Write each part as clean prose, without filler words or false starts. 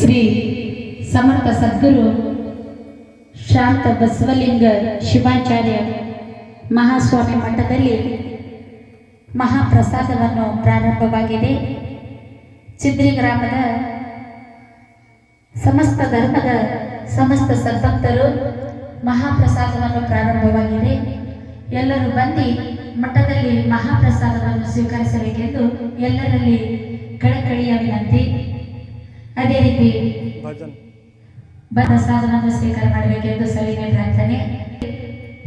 ಶ್ರೀ ಸಮರ್ಥ ಸದ್ಗುರು ಶಾಂತ ಬಸವಲಿಂಗ ಶಿವಾಚಾರ್ಯ ಮಹಾಸ್ವಾಮಿ ಮಠದಲ್ಲಿ ಮಹಾಪ್ರಸಾದವನ್ನು ಪ್ರಾರಂಭವಾಗಿದೆ. ಚಿದ್ರಿ ಗ್ರಾಮದ ಸಮಸ್ತ ಧರ್ಮದ ಸಮಸ್ತ ಸದ್ಭಕ್ತರು ಮಹಾಪ್ರಸಾದವನ್ನು ಪ್ರಾರಂಭವಾಗಿದೆ. ಎಲ್ಲರೂ ಬಂದು ಮಠದಲ್ಲಿ ಮಹಾಪ್ರಸಾದವನ್ನು ಸ್ವೀಕರಿಸಬೇಕೆಂದು ಎಲ್ಲರಲ್ಲಿ ಕಳಕಳಿಯ ವಿನಂತಿ. ಅದೇ ರೀತಿ ಪ್ರಸಾದವನ್ನು ಸ್ವೀಕಾರ ಮಾಡಬೇಕೆಂದು ಸವಿನಯ ಪ್ರಾರ್ಥನೆ.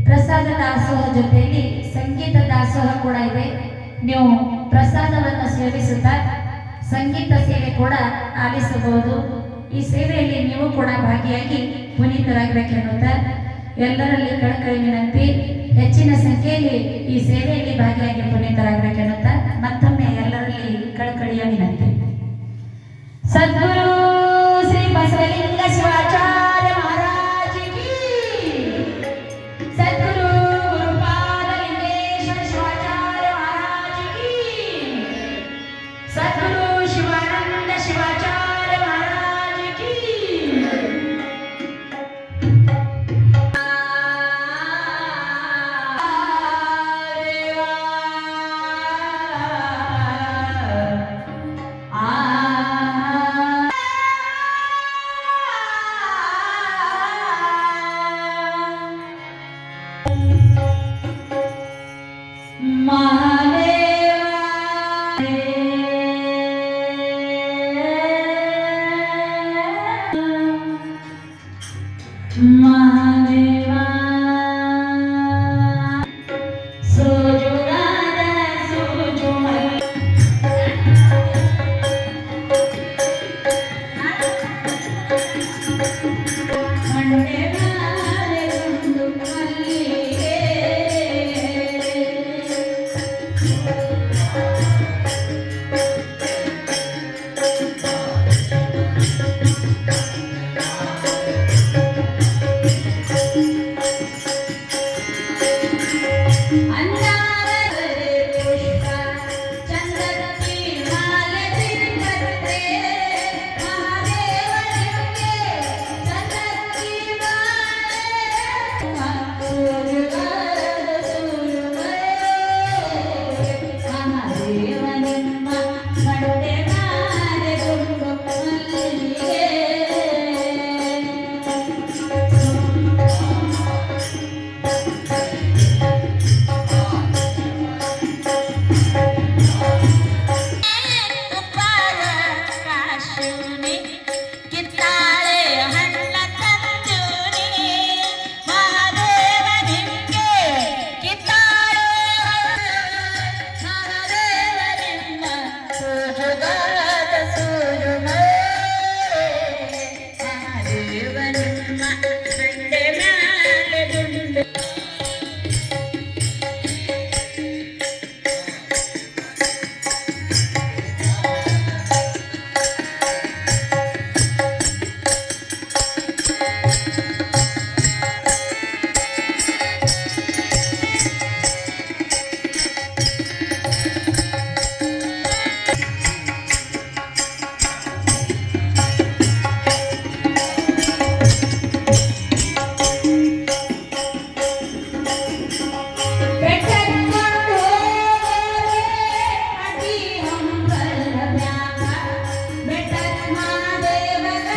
ಪ್ರಸಾದ ದಾಸೋಹ ಜೊತೆಯಲ್ಲಿ ಸಂಗೀತ ದಾಸೋಹ ಕೂಡ ಇದೆ. ನೀವು ಪ್ರಸಾದವನ್ನು ಸೇವಿಸುತ್ತಾ ಸಂಗೀತ ಸೇವೆ ಕೂಡ ಆಲಿಸಬಹುದು. ಈ ಸೇವೆಯಲ್ಲಿ ನೀವು ಕೂಡ ಭಾಗಿಯಾಗಿ ಪುನೀತರಾಗಬೇಕೆನ್ನುತ್ತಾ ಎಲ್ಲರಲ್ಲಿ ಕಳಕಳಿ ವಿನಂತಿ. ಹೆಚ್ಚಿನ ಸಂಖ್ಯೆಯಲ್ಲಿ ಈ ಸೇವೆಯಲ್ಲಿ ಭಾಗಿಯಾಗಿ ಪುನೀತರಾಗಬೇಕೆನ್ನುತ್ತಾ ಮತ್ತೊಮ್ಮೆ ಎಲ್ಲರಲ್ಲಿ ಕಳಕಳಿಯ ವಿನಂತಿ. ಸದ್ಗುರು ಶ್ರೀ ಬಸವಲಿಂಗ ಶಿವಾಚಾರ್ಯ ಮಹಾರಾಜ ಕಿ, ಸದ್ಗುರು ಗುರುಪಾದ ಲಿಂಗೇಶ್ವರ ಶಿವಾಚಾರ್ಯ ಮಹಾರಾಜ ಕಿ, ಸದ್ಗುರು